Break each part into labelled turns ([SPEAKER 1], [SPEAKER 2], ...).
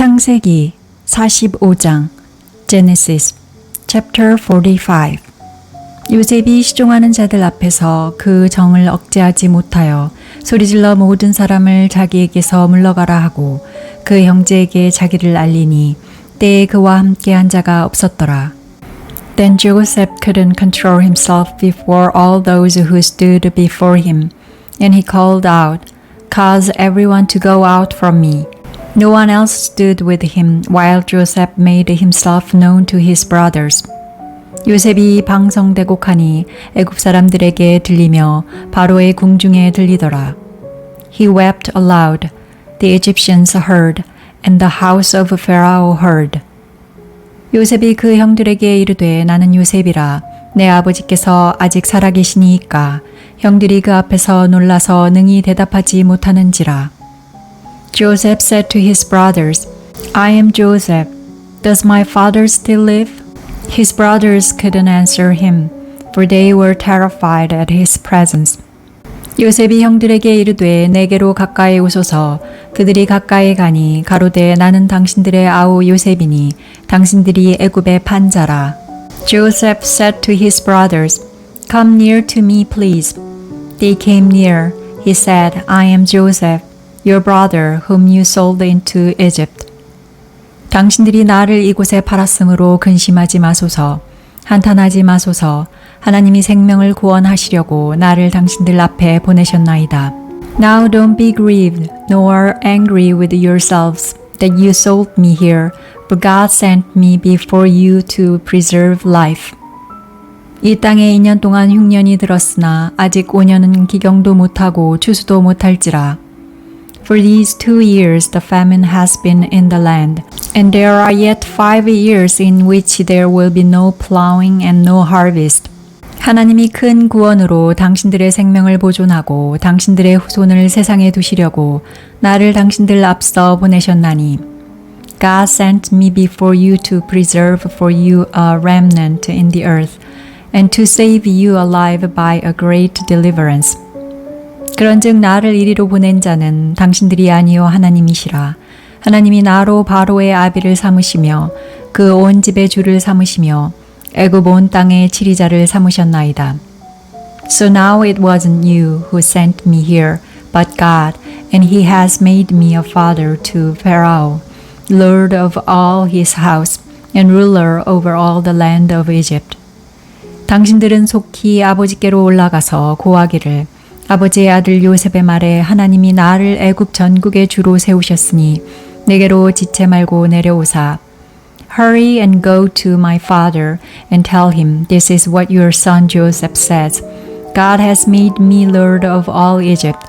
[SPEAKER 1] 창세기 45장 Genesis45 요셉이 시종하는 자들 앞에서 그 정을 억제하지 못하여 소리질러 모든 사람을 자기에게서 물러가라 하고 그 형제에게 자기를 알리니 때에 그와 함께한 자가 없었더라. Then Joseph couldn't control himself before all those who stood before him, and he called out, "Cause everyone to go out from me." No one else stood with him while Joseph made himself known to his brothers. 요셉이 방성대곡하니 애굽 사람들에게 들리며 바로의 궁중에 들리더라. He wept aloud. The Egyptians heard, and the house of Pharaoh heard. 요셉이 그 형들에게 이르되 나는 요셉이라 내 아버지께서 아직 살아계시니이까 형들이 그 앞에서 놀라서 능히 대답하지 못하는지라. Joseph said to his brothers, I am Joseph. Does my father still live? His brothers couldn't answer him, for they were terrified at his presence. 요셉이 형들에게 이르되 내게로 가까이 오소서. 그들이 가까이 가니 가로되 나는 당신들의 아우 요셉이니 당신들이 애굽의 판자라. Joseph said to his brothers, Come near to me, please. They came near. He said, I am Joseph, your brother whom you sold into Egypt. 당신들이 나를 이곳에 팔았으므로 근심하지 마소서. 한탄하지 마소서. 하나님이 생명을 구원하시려고 나를 당신들 앞에 보내셨나이다. Now don't be grieved, nor angry with yourselves that you sold me here, but God sent me before you to preserve life. 이 땅에 2년 동안 흉년이 들었으나 아직 5년은 기경도 못하고 추수도 못할지라. For these 2 years the famine has been in the land, and there are yet 5 years in which there will be no plowing and no harvest. 하나님이 큰 구원으로 당신들의 생명을 보존하고 당신들의 후손을 세상에 두시려고 나를 당신들 앞서 보내셨나니. God sent me before you to preserve for you a remnant in the earth, and to save you alive by a great deliverance. 그런즉 나를 이리로 보낸 자는 당신들이 아니요 하나님이시라. 하나님이 나로 바로의 아비를 삼으시며 그 온 집의 주를 삼으시며 애굽 온 땅의 치리자를 삼으셨나이다. So now it wasn't you who sent me here, but God, and he has made me a father to Pharaoh, Lord of all his house, and ruler over all the land of Egypt. 당신들은 속히 아버지께로 올라가서 고하기를 아버지의 아들 요셉의 말에 하나님이 나를 애굽 전국의 주로 세우셨으니 내게로 지체 말고 내려오사. Hurry and go to my father and tell him this is what your son Joseph says. God has made me Lord of all Egypt.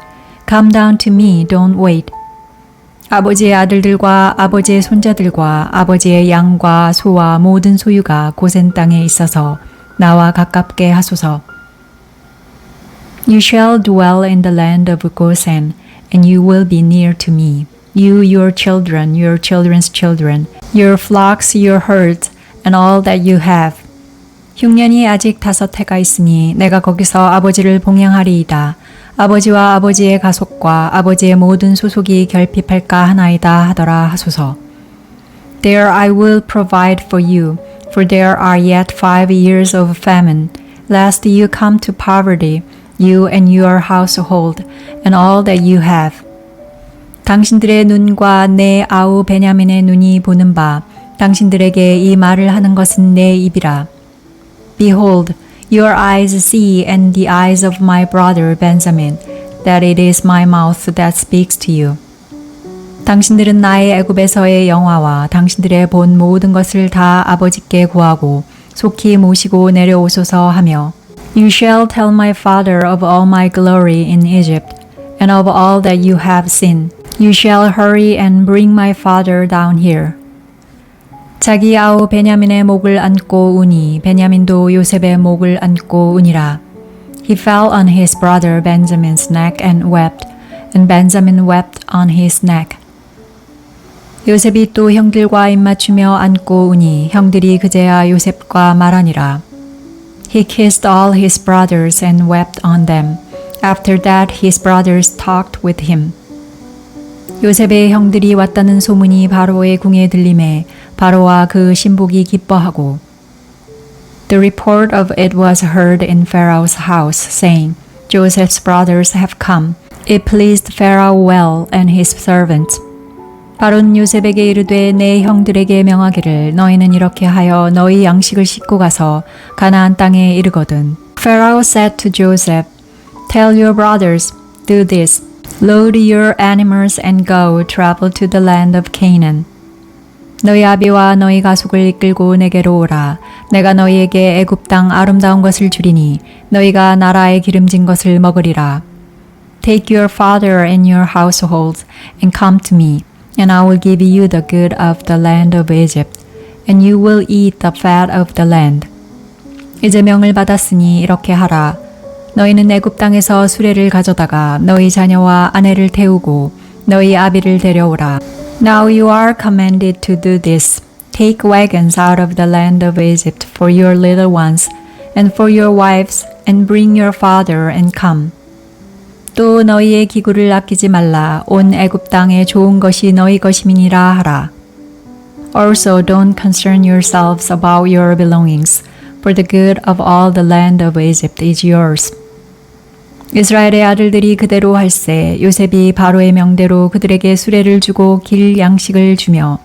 [SPEAKER 1] Come down to me, don't wait. 아버지의 아들들과 아버지의 손자들과 아버지의 양과 소와 모든 소유가 고센 땅에 있어서 나와 가깝게 하소서. You shall dwell in the land of Goshen, and you will be near to me. You, your children, your children's children, your flocks, your herds, and all that you have. 흉년이 아직 5해가 있으니 내가 거기서 아버지를 봉양하리이다. 아버지와 아버지의 가속과 아버지의 모든 소속이 결핍할까 하나이다 하더라 하소서. There I will provide for you, for there are yet 5 years of famine, lest you come to poverty, you and your household, and all that you have. 당신들의 눈과 내 아우 베냐민의 눈이 보는 바 당신들에게 이 말을 하는 것은 내 입이라. Behold, your eyes see and the eyes of my brother Benjamin, that it is my mouth that speaks to you. 당신들은 나의 애굽에서의 영화와 당신들의 본 모든 것을 다 아버지께 구하고 속히 모시고 내려오소서 하며 You shall tell my father of all my glory in Egypt, and of all that you have seen. You shall hurry and bring my father down here. 자기 아우 베냐민의 목을 안고 우니 베냐민도 요셉의 목을 안고 우니라. He fell on his brother Benjamin's neck and wept, and Benjamin wept on his neck. 요셉이 또 형들과 입맞추며 안고 우니 형들이 그제야 요셉과 말하니라. He kissed all his brothers and wept on them. After that his brothers talked with him. 요셉의 형들이 왔다는 소문이 바로의 궁에 들림에 바로와 그 신복이 기뻐하고 The report of it was heard in Pharaoh's house, saying, Joseph's brothers have come. It pleased Pharaoh well and his servants. 바로는 요셉에게 이르되 내 형들에게 명하기를 너희는 이렇게 하여 너희 양식을 싣고 가서 가나안 땅에 이르거든. Pharaoh said to Joseph, Tell your brothers, do this. Load your animals and go travel to the land of Canaan. 너희 아비와 너희 가족을 이끌고 내게로 오라. 내가 너희에게 애굽 땅 아름다운 것을 주리니 너희가 나라의 기름진 것을 먹으리라. Take your father and your household and come to me, and I will give you the good of the land of Egypt, and you will eat the fat of the land. 이제 명을 받았으니 이렇게 하라. 너희는 애굽 땅에서 수레를 가져다가 너희 자녀와 아내를 태우고 너희 아비를 데려오라. Now you are commanded to do this. Take wagons out of the land of Egypt for your little ones and for your wives, and bring your father and come. 또 너희의 기구를 아끼지 말라. 온 애굽 땅에 좋은 것이 너희 것임이니라 하라. Also don't concern yourselves about your belongings, for the good of all the land of Egypt is yours. 이스라엘의 아들들이 그대로 할세. 요셉이 바로의 명대로 그들에게 수레를 주고 길 양식을 주며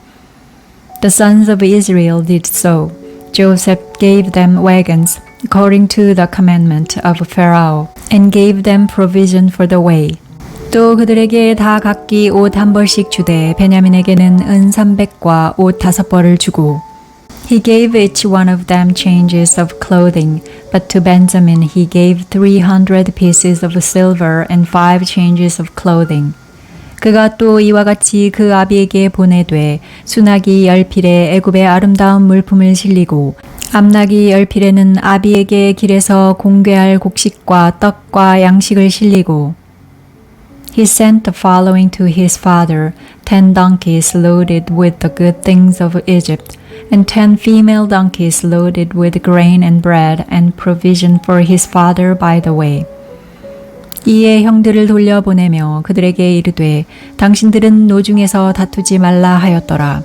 [SPEAKER 1] The sons of Israel did so. Joseph gave them wagons according to the commandment of Pharaoh and gave them provision for the way. 또 그들에게 다 각기 옷 한 벌씩 주되 베냐민에게는 은 300과 옷 5벌을 주고 He gave each one of them changes of clothing, but to Benjamin he gave 300 pieces of silver and 5 changes of clothing. 그가 또 이와 같이 그 아비에게 보내되 수나기 10필에 애굽의 아름다운 물품을 실리고 암나기 10필에는 아비에게 길에서 공궤할 곡식과 떡과 양식을 실리고 He sent the following to his father, 10 donkeys loaded with the good things of Egypt, and 10 female donkeys loaded with grain and bread and provision for his father by the way. 이에 형들을 돌려보내며 그들에게 이르되 당신들은 노중에서 다투지 말라 하였더라.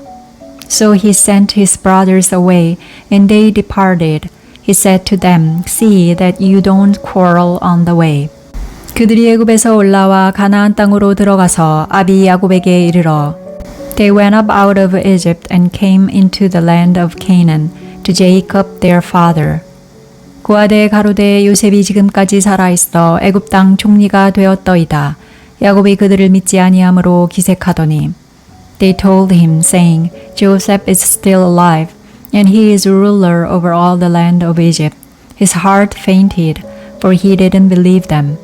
[SPEAKER 1] So he sent his brothers away, and they departed. He said to them, See that you don't quarrel on the way. 그들이 애굽에서 올라와 가나안 땅으로 들어가서 아비 야곱에게 이르러 They went up out of Egypt and came into the land of Canaan to Jacob their father. 고아대 가로되 요셉이 지금까지 살아있어 애굽 땅 총리가 되었더이다. 야곱이 그들을 믿지 아니하므로 기색하더니 They told him, saying, Joseph is still alive, and he is ruler over all the land of Egypt. His heart fainted, for he didn't believe them.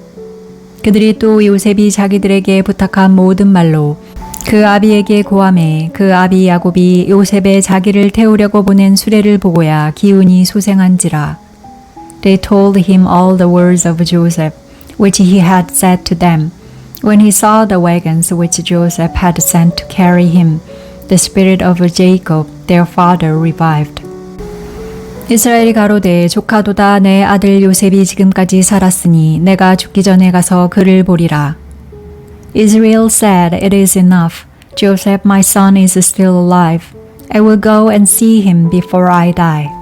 [SPEAKER 1] 그들이 또 요셉이 자기들에게 부탁한 모든 말로 그 아비에게 고하매 그 아비 야곱이 요셉의 자기를 태우려고 보낸 수레를 보고야 기운이 소생한지라. They told him all the words of Joseph, which he had said to them. When he saw the wagons which Joseph had sent to carry him, the spirit of Jacob, their father, revived. 이스라엘이 가로되 조카도다 내 아들 요셉이 지금까지 살았으니 내가 죽기 전에 가서 그를 보리라. Israel said, It is enough. Joseph, my son, is still alive. I will go and see him before I die.